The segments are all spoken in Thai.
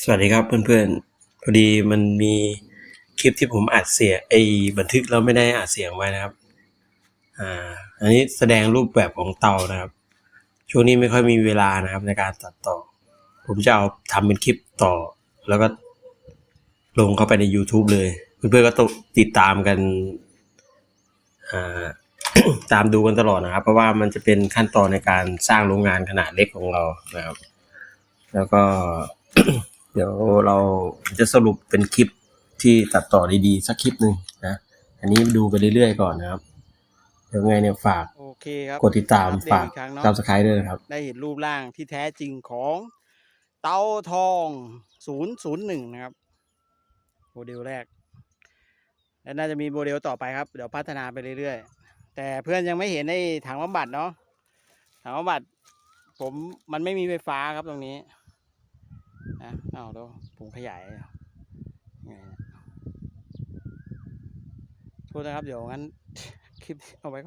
สวัสดีครับเพื่อนๆพอดีมันมีคลิปที่ผมอัดเสียงบันทึกแล้วไม่ได้อัดเสียงไว้นะครับอันนี้แสดงรูปแบบของเตานะครับช่วงนี้ไม่ค่อยมีเวลานะครับในการตัดต่อผมจะเอาทำเป็นคลิปต่อแล้วก็ลงเข้าไปใน YouTube เลยเพื่อนๆก็ต้องติดตามกันตามดูกันตลอดนะครับเพราะว่ามันจะเป็นขั้นตอนในการสร้างโรงงานขนาดเล็กของเรานะครับแล้วก็ เดี๋ยวเราจะสรุปเป็นคลิปที่ตัดต่อดีๆสักคลิปหนึ่งนะอันนี้ดูไปเรื่อยๆก่อนนะครับเดี๋ยวไงเนี่ยฝากโอเคครับกดติดตามฝากSubscribe ด้วยนะครับได้เห็นรูปร่างที่แท้จริงของเตาทอง001นะครับโมเดลแรกและน่าจะมีโมเดลต่อไปครับเดี๋ยวพัฒนาไปเรื่อยๆแต่เพื่อนยังไม่เห็นไอ้ถังบำบัดเนาะถังบำบัดมันไม่มีไฟฟ้าครับตรงนี้นะเอาดูผมขยายโทษนะครับเดี๋ยวงั้นคลิปเอาไว้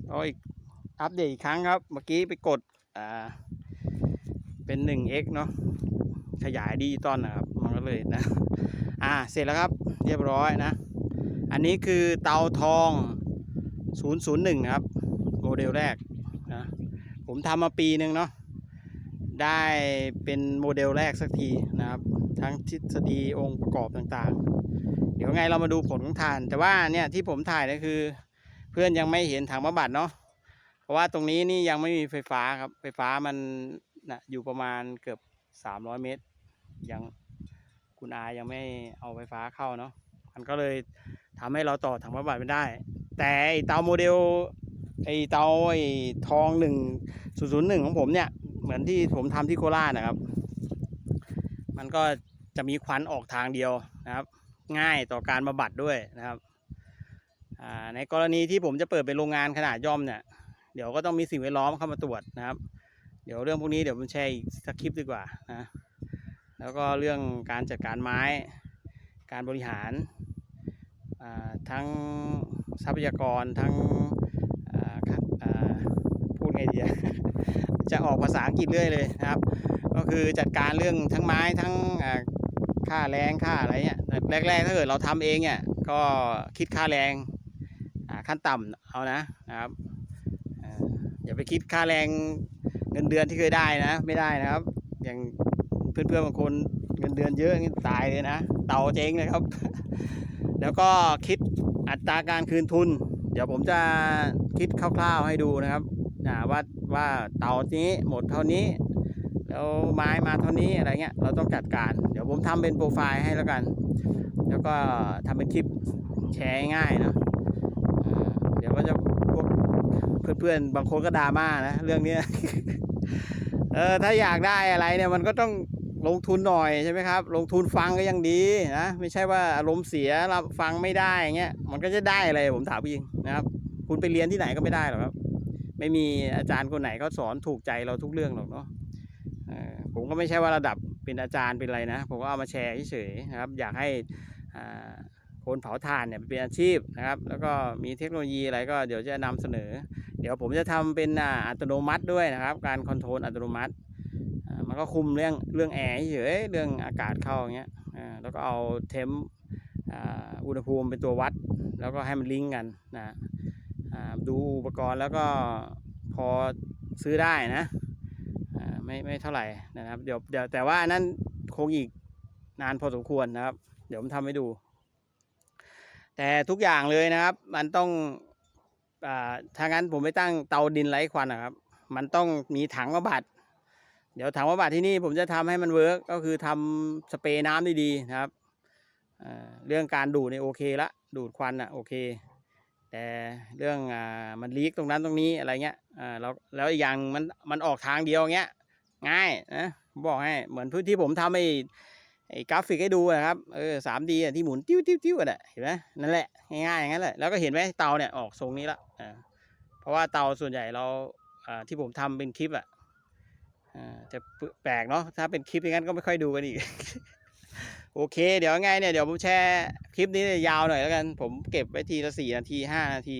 เอาอีกอัปเดตอีกครั้งครับเมื่อกี้ไปกดเป็น 1x เนาะขยายดิจิตอลนะครับมันก็เลยนะเสร็จแล้วครับเรียบร้อยนะอันนี้คือเตาทอง001นะครับโมเดลแรกนะผมทำมาปีหนึ่งเนาะได้เป็นโมเดลแรกสักทีนะครับทั้งทฤษฎีองค์ประกอบต่างๆเดี๋ยวไงเรามาดูผลของทานแต่ว่าเนี่ยที่ผมถ่ายก็คือเพื่อนยังไม่เห็นถังบำบัดเนาะเพราะว่าตรงนี้นี่ยังไม่มีไฟฟ้าครับไฟฟ้ามันนะอยู่ประมาณเกือบ300 เมตรยังคุณอายังไม่เอาไฟฟ้าเข้าเนาะมันก็เลยทำให้เราต่อถังบำบัดไม่ได้แต่เตาโมเดลเตาทอง1001ของผมเนี่ยเหมือนที่ผมทำที่โคราชนะครับมันก็จะมีควันออกทางเดียวนะครับง่ายต่อการบำบัดด้วยนะครับในกรณีที่ผมจะเปิดเป็นโรงงานขนาดย่อมเนี่ยเดี๋ยวก็ต้องมีสิ่งแวดล้อมเข้ามาตรวจนะครับเดี๋ยวเรื่องพวกนี้เดี๋ยวผมแชร์อีกสักคลิปดีกว่านะแล้วก็เรื่องการจัดการไม้การบริหารทั้งทรัพยากรทั้งพูดไงดี จะออกภาษาอังกฤษเรื่อยเลยนะครับก็คือจัดการเรื่องทั้งไม้ทั้งค่าแรงค่าอะไรเงี้ยแรกๆถ้าเกิดเราทำเองเนี่ยก็คิดค่าแรงขั้นต่ำเอานะครับอย่าไปคิดค่าแรงเงินเดือนที่เคยได้นะไม่ได้นะครับอย่างเพื่อนๆบางคนเงินเดือนเยอะตายเลยนะเตาเจ๊งเลยครับ แล้วก็คิดอัตราการคืนทุนเดี๋ยวผมจะคิดคร่าวๆให้ดูนะครับว่าเตานี้หมดเท่านี้แล้วไม้มาเท่านี้อะไรเงี้ยเราต้องจัดการเดี๋ยวผมทำเป็นโปรไฟล์ให้แล้วกันแล้วก็ทำเป็นคลิปแชร์ง่ายนะเดี๋ยวก็จะพวกเพื่อนๆบางคนก็ดราม่านะเรื่องนี้ ถ้าอยากได้อะไรเนี่ยมันก็ต้องลงทุนหน่อยใช่ไหมครับลงทุนฟังก็ยังดีนะไม่ใช่ว่าอารมณ์เสียเราฟังไม่ได้เงี้ยมันก็จะได้อะไรผมถามจริงนะครับคุณไปเรียนที่ไหนก็ไม่ได้หรอกครับไม่มีอาจารย์คนไหนเขาสอนถูกใจเราทุกเรื่องหรอกเนาะผมก็ไม่ใช่ว่าระดับเป็นอาจารย์เป็นอะไรนะผมก็เอามาแชร์เฉยๆนะครับอยากให้คนเผาถ่านเนี่ยเป็นอาชีพนะครับแล้วก็มีเทคโนโลยีอะไรก็เดี๋ยวจะนำเสนอเดี๋ยวผมจะทำเป็นอัตโนมัติด้วยนะครับการคอนโทรลอัตโนมัติมันก็คุมเรื่องแอร์เฉยเรื่องอากาศเข้าอย่างเงี้ยแล้วก็เอาเทมอุณหภูมิเป็นตัววัดแล้วก็ให้มันลิงก์กันนะดูอุปกรณ์แล้วก็พอซื้อได้นะไม่เท่าไหร่นะครับเดี๋ยวแต่ว่านั้นคงอีกนานพอสมควรนะครับเดี๋ยวผมทำให้ดูแต่ทุกอย่างเลยนะครับมันต้องถ้างั้นผมไม่ตั้งเตาดินไร้ควันนะครับมันต้องมีถังบำบัดเดี๋ยวถังบำบัดที่นี่ผมจะทำให้มันเวิร์กก็คือทำสเปรย์น้ำดีๆนะครับเรื่องการดูดเนี่ยโอเคละดูดควันโอเคแต่เรื่องมันลีกตรงนั้นตรงนี้อะไรเงี้ยแล้วอีกอย่างมันออกทางเดียวเงี้ยง่ายนะบอกให้เหมือนพื้นที่ผมทำไอ้กราฟิกให้ดูนะครับ3D ที่หมุนติ้วเห็นไหมนั่นแหละง่ายๆอย่างนั้นแหละแล้วก็เห็นไหมเตาเนี่ยออกทรงนี้ละเพราะว่าเตาส่วนใหญ่เราที่ผมทำเป็นคลิปจะแปลกเนาะถ้าเป็นคลิปอย่างนั้นก็ไม่ค่อยดูกันอีก โอเคเดี๋ยวไงเนี่ยเดี๋ยวผมแชร์คลิปนี้ยาวหน่อยแล้วกันผมเก็บไว้ทีละ4 นาที5 นาที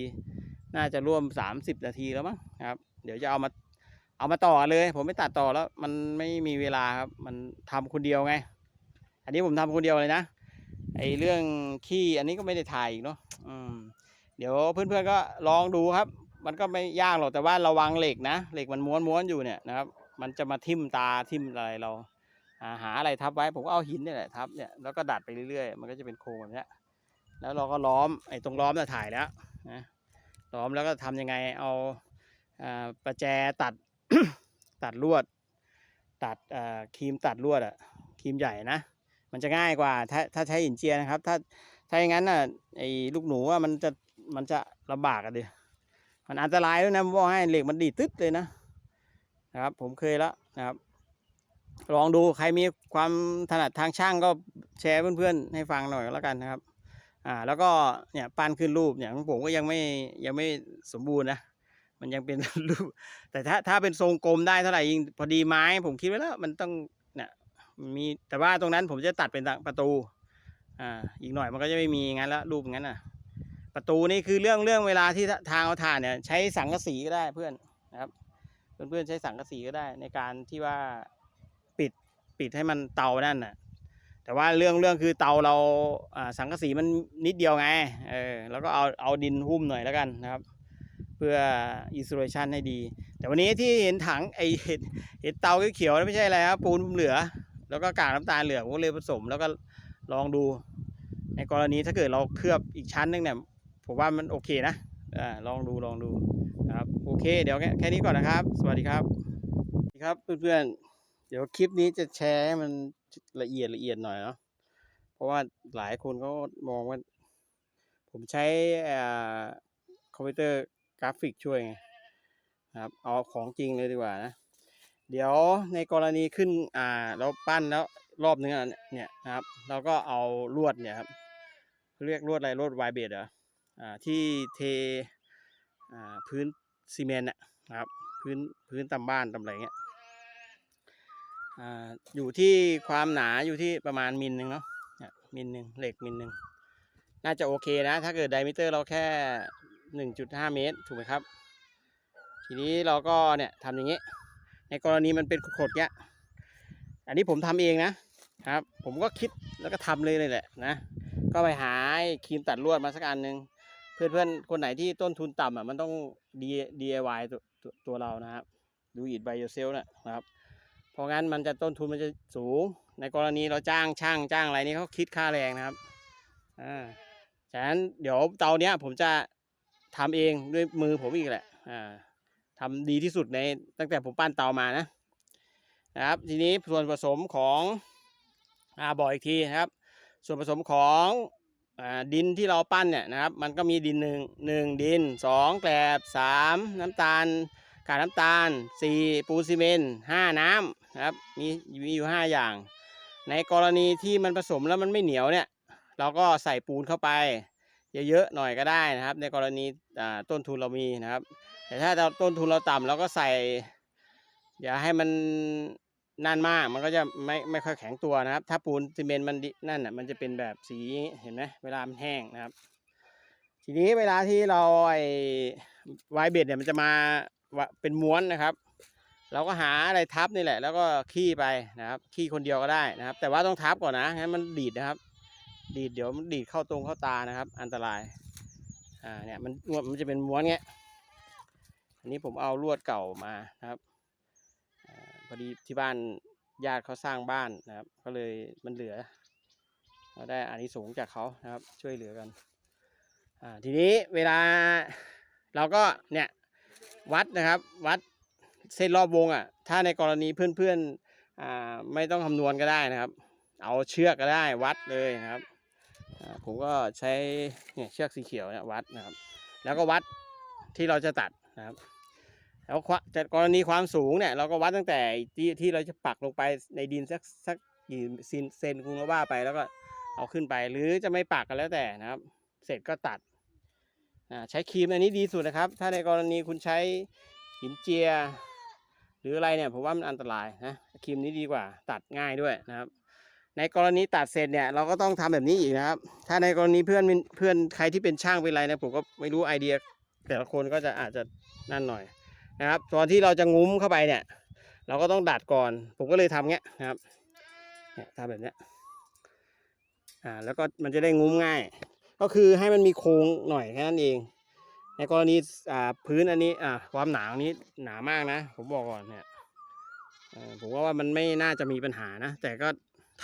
น่าจะร่วม30 นาทีแล้วมั้งครับเดี๋ยวจะเอามา เอามาต่อเลยผมไม่ตัดต่อแล้วมันไม่มีเวลาครับมันทำคนเดียวไงอันนี้ผมทำคนเดียวเลยนะไอเรื่องขี้อันนี้ก็ไม่ได้ถ่ายอีกเนาะเดี๋ยวเพื่อนๆก็ลองดูครับมันก็ไม่ยากหรอกแต่ว่าระวังเหล็กนะเหล็กมันม้วนอยู่เนี่ยนะครับมันจะมาทิ่มตาทิ่มอะไรเราหาอะไรทับไว้ผมก็เอาหินนี่แหละทับเนี่ยแล้วก็ดัดไปเรื่อยๆมันก็จะเป็นโครงแบบนี้แล้วเราก็ล้อมไอ้ตรงล้อมน่ะถ่ายแล้วนะล้อมแล้วก็ทำยังไงเอาประแจตัด ตัดลวดตัดครีมตัดลวดครีมใหญ่นะมันจะง่ายกว่าถ้าใช้หินเจียนะครับถ้าอย่างนั้นน่ะไอ้ลูกหนูมันจะลำบากดิมันอันตรายด้วยนะบอกให้เหล็กมันดีดตึ๊ดเลยนะครับผมเคยแล้วนะครับลองดูใครมีความถนัดทางช่างก็แชร์เพื่อนๆให้ฟังหน่อยก็แล้วกันนะครับแล้วก็เนี่ยปั้นขึ้นรูปเนี่ยของผมก็ยังไม่สมบูรณ์นะมันยังเป็นรูปแต่ถ้าเป็นทรงกลมได้เท่าไหร่ยิ่งพอดีไม้ผมคิดไว้แล้วมันต้องเนี่ยมีแต่ว่าตรงนั้นผมจะตัดเป็นประตูอีกหน่อยมันก็จะไม่มีงั้นแล้วรูปงั้นประตูนี่คือเรื่องเวลาที่ทางเอาถ่านเนี่ยใช้สังกะสีก็ได้เพื่อนนะครับเพื่อนใช้สังกะสีก็ได้ในการที่ว่าปิดให้มันเตานั่นน่ะแต่ว่าเรื่องคือเตาเราสังกะสีมันนิดเดียวไงแล้วก็เอาดินหุ้มหน่อยแล้วกันนะครับเพื่ออินซูเลชันให้ดีแต่วันนี้ที่เห็นถังเห็นเตาเขียวๆไม่ใช่อะไรครับปูนเหลือแล้วก็กากน้ำตาลเหลือผมก็เลยผสมแล้วก็ลองดูในกรณีถ้าเกิดเราเคลือบอีกชั้นนึงเนี่ยผมว่ามันโอเคนะลองดูนะครับโอเคเดี๋ยวแค่นี้ก่อนนะครับสวัสดีครับเพื่อนๆเดี๋ยวคลิปนี้จะแชร์ให้มันละเอียดหน่อยเนาะเพราะว่าหลายคนเขามองว่าผมใช้คอมพิวเตอร์กราฟิกช่วยไงนะครับเอาของจริงเลยดีกว่านะเดี๋ยวในกรณีขึ้นเราปั้นแล้วรอบนึงเนี่ยนะครับเราก็เอาลวดเนี่ยครับเรียกลวดอะไรลวดไวเบดที่เทพื้นซีเมนต์นะครับพื้นตามบ้านตามอะไรเงี้ยอยู่ที่ความหนาอยู่ที่ประมาณมิลนึงเนาะมิลนึงเหล็กมิลนึงน่าจะโอเคนะถ้าเกิดไดมิเตอร์เราแค่ 1.5 เมตรถูกไหมครับทีนี้เราก็เนี่ยทำอย่างนี้ในกรณีมันเป็นขดๆเนี้ยอันนี้ผมทำเองนะครับผมก็คิดแล้วก็ทำเลยแหละนะก็ไปหาครีมตัดลวดมาสักอันนึงเพื่อนคนไหนที่ต้นทุนต่ำมันต้อง DIY ตัวเรานะครับdo it by yourself นะครับเพราะงั้นมันจะต้นทุนมันจะสูงในกรณีเราจ้างช่างจ้างอะไรนี่เขาคิดค่าแรงนะครับฉะนั้นเดี๋ยวเตาเนี้ยผมจะทำเองด้วยมือผมอีกแหละทำดีที่สุดในตั้งแต่ผมปั้นเตามานะครับทีนี้ส่วนผสมของบอกอีกทีนะครับส่วนผสมของดินที่เราปั้นเนี่ยนะครับมันก็มีดินหนึ่งดิน2แกลบ3น้ำตาลกากน้ำตาล4ปูนซีเมนต์5น้ำนะครับมีอยู่5อย่างในกรณีที่มันผสมแล้วมันไม่เหนียวเนี่ยเราก็ใส่ปูนเข้าไปเยอะๆหน่อยก็ได้นะครับในกรณีต้นทุนเรามีนะครับแต่ถ้าต้นทุนเราต่ำเราก็ใส่อย่าให้มันนั่นมากมันก็จะไม่ค่อยแข็งตัวนะครับถ้าปูนซีเมนต์มันนั่นน่ะมันจะเป็นแบบสีเห็นไหมเวลามันแห้งนะครับทีนี้เวลาที่เราไวเบดเนี่ยมันจะมาเป็นม้วนนะครับเราก็หาอะไรทับนี่แหละแล้วก็ขี้ไปนะครับขี้คนเดียวก็ได้นะครับแต่ว่าต้องทับก่อนนะงั้นมันดีดนะครับดีดเดี๋ยวมันดีดเข้าตานะครับอันตรายเนี่ยมันจะเป็นม้วนเงี้ยอันนี้ผมเอาลวดเก่ามานะครับพอดีที่บ้านญาติเขาสร้างบ้านนะครับก็เลยมันเหลือเราได้อานิสงส์จากเขานะครับช่วยเหลือกันทีนี้เวลาเราก็เนี่ยวัดนะครับวัดเส้นรอบวงถ้าในกรณีเพื่อนไม่ต้องคำนวณก็ได้นะครับเอาเชือกก็ได้วัดเลยนะครับผมก็ใช้เนี่ยเชือกสีเขียวเนี่ยวัดนะครับแล้วก็วัดที่เราจะตัดนะครับแล้วแต่กรณีความสูงเนี่ยเราก็วัดตั้งแต่ที่เราจะปักลงไปในดินสักกี่เซนคุณก็ว่าไปแล้วก็เอาขึ้นไปหรือจะไม่ปักกันแล้วแต่นะครับเสร็จก็ตัดใช้ครีมอันนี้ดีสุดนะครับถ้าในกรณีคุณใช้หินเจียหรืออะไรเนี่ยผมว่ามันอันตรายนะครีมนี้ดีกว่าตัดง่ายด้วยนะครับในกรณีตัดเสร็จเนี่ยเราก็ต้องทำแบบนี้อีกนะครับถ้าในกรณีเพื่อนใครที่เป็นช่างเป็นอะไรนะผมก็ไม่รู้ไอเดียแต่ละคนก็จะอาจจะนั่นหน่อย นะครับตอนที่เราจะงุ้มเข้าไปเนี่ยเราก็ต้องดัดก่อนผมก็เลยทำเงี้ยนะครับเนี่ยทำแบบเนี้ยแล้วก็มันจะได้งุ้มง่ายก็คือให้มันมีโค้งหน่อยแค่นั้นเองในกรณีพื้นอันนี้ความหนานี้หนามากนะผมบอกก่อนเนี่ยผมว่ามันไม่น่าจะมีปัญหานะแต่ก็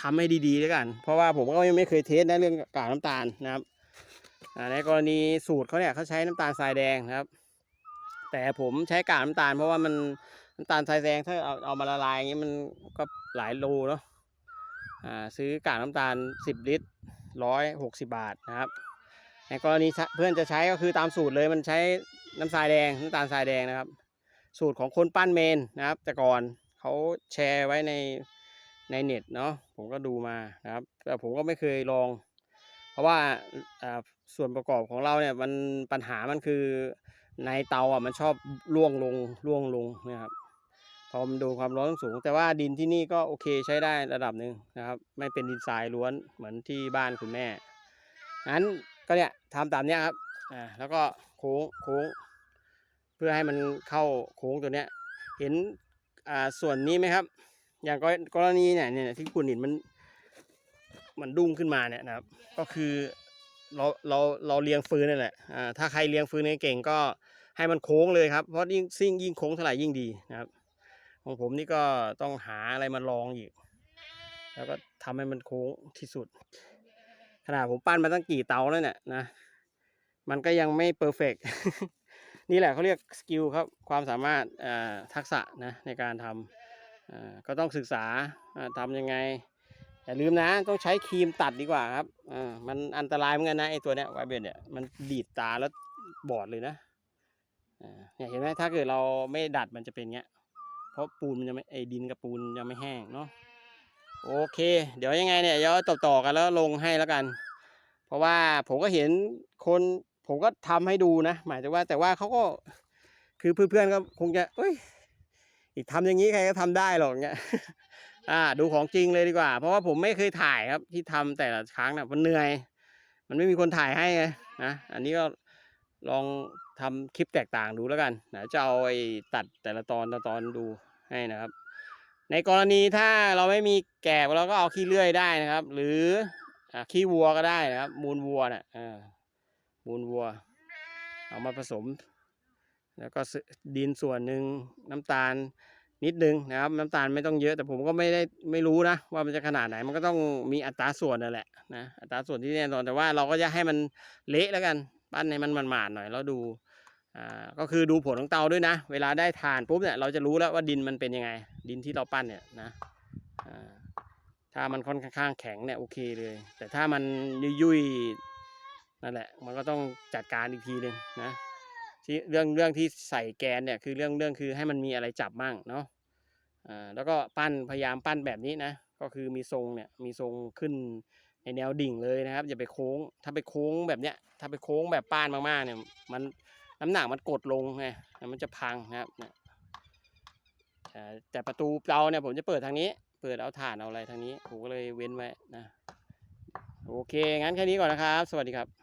ทำให้ดีๆแล้วกันเพราะว่าผมก็ยังไม่เคยเทสในเรื่องกากน้ำตาลนะครับในกรณีสูตรเขาเนี่ยเขาใช้น้ำตาลทรายแดงนะครับแต่ผมใช้กากน้ำตาลเพราะว่ามันน้ำตาลทรายแดงถ้าเอามาละลายอย่างนี้มันก็หลายโลเนาะซื้อกากน้ำตาล10 ลิตร160 บาทนะครับในกรณีเพื่อนจะใช้ก็คือตามสูตรเลยมันใช้น้ำทรายแดงน้ำตาลทรายแดงนะครับสูตรของคนปั้นเมนนะครับแต่ก่อนเขาแชร์ไว้ในเน็ตเนาะผมก็ดูมานะครับแต่ผมก็ไม่เคยลองเพราะว่าส่วนประกอบของเราเนี่ยมันปัญหามันคือในเตามันชอบร่วงลงนะครับพอมันโดนความร้อนสูงแต่ว่าดินที่นี่ก็โอเคใช้ได้ระดับหนึ่งนะครับไม่เป็นดินทรายล้วนเหมือนที่บ้านคุณแม่งั้นก็เนี่ยทำตามเนี้ยครับแล้วก็โค้งเพื่อให้มันเข้าโค้งตัวเนี้ยเห็นส่วนนี้ไหมครับอย่างกรณีเนี่ยที่คุณเห็นมันดุ้งขึ้นมาเนี่ยนะครับก็คือเราเลี้ยงฟืนนั่นแหละถ้าใครเลี้ยงฟืนเก่งก็ให้มันโค้งเลยครับเพราะยิ่งโค้งเท่าไหร่ยิ่งดีนะครับของผมนี่ก็ต้องหาอะไรมาลองอีกแล้วก็ทำให้มันโค้งที่สุดขนาดผมปั้นมาตั้งกี่เตาแล้วเนี่ยนะมันก็ยังไม่เพอร์เฟกต์ นี่แหละเขาเรียกสกิลครับความสามารถทักษะนะในการทำก็ต้องศึกษาทำยังไงอย่าลืมนะต้องใช้ครีมตัดดีกว่าครับมันอันตรายเหมือนกันนะไอตัวเนี้ยไวเบนเนี่ยมันดีดตาแล้วบอดเลยนะเนี่ยเห็นไหมถ้าเกิดเราไม่ดัดมันจะเป็นเงี้ยเพราะปูนมันยังไม่ดินกับปูนยังไม่แห้งเนาะโอเคเดี๋ยวยังไงเนี่ยเดี๋ยวต่อกันแล้วลงให้แล้วกันเพราะว่าผมก็เห็นคนผมก็ทำให้ดูนะหมายถึงว่าแต่ว่าเขาก็คือเพื่อนๆก็คงจะอีกทำอย่างนี้ใครก็ทำได้หรอกเงี้ยดูของจริงเลยดีกว่าเพราะว่าผมไม่เคยถ่ายครับที่ทำแต่ละครั้งนะมันเหนื่อยมันไม่มีคนถ่ายให้ไงนะอันนี้ก็ลองทำคลิปแตกต่างดูแล้วกันนะจะเอาตัดแต่ละตอนดูให้นะครับในกรณีถ้าเราไม่มีแกะเราก็เอาขี้เลื่อยได้นะครับหรือขี้วัวก็ได้นะครับมูลวัวน่ะมูลวัวเอามาผสมแล้วก็ดินส่วนหนึ่งน้ำตาลนิดนึงนะครับน้ำตาลไม่ต้องเยอะแต่ผมก็ไม่รู้นะว่ามันจะขนาดไหนมันก็ต้องมีอัตราส่วนนั่นแหละนะอัตราส่วนที่แน่นอนแต่ว่าเราก็จะให้มันเละแล้วกันปั้นให้มันหมาดๆหน่อยแล้วดูก็คือดูผลของเตาด้วยนะเวลาได้ทานปุ๊บเนี่ยเราจะรู้แล้วว่าดินมันเป็นยังไงดินที่เราปั้นเนี่ยนะถ้ามันค่อนข้างแข็งเนี่ยโอเคเลยแต่ถ้ามันยุ่ยนั่นแหละมันก็ต้องจัดการอีกทีนึงนะที่เรื่องที่ใส่แกนเนี่ยคือเรื่องคือให้มันมีอะไรจับมั่งเนาะแล้วก็พยายามปั้นแบบนี้นะก็คือมีทรงเนี่ยมีทรงขึ้นในแนวดิ่งเลยนะครับอย่าไปโค้งถ้าไปโค้งแบบเนี้ยถ้าไปโค้งแบบป้านมากๆเนี่ยมันน้ำหนักมันกดลงไงมันจะพังนะครับแต่ประตูเตาเนี่ยผมจะเปิดทางนี้เปิดเอาถ่านเอาอะไรทางนี้ผมก็เลยเว้นไว้นะโอเคงั้นแค่นี้ก่อนนะครับสวัสดีครับ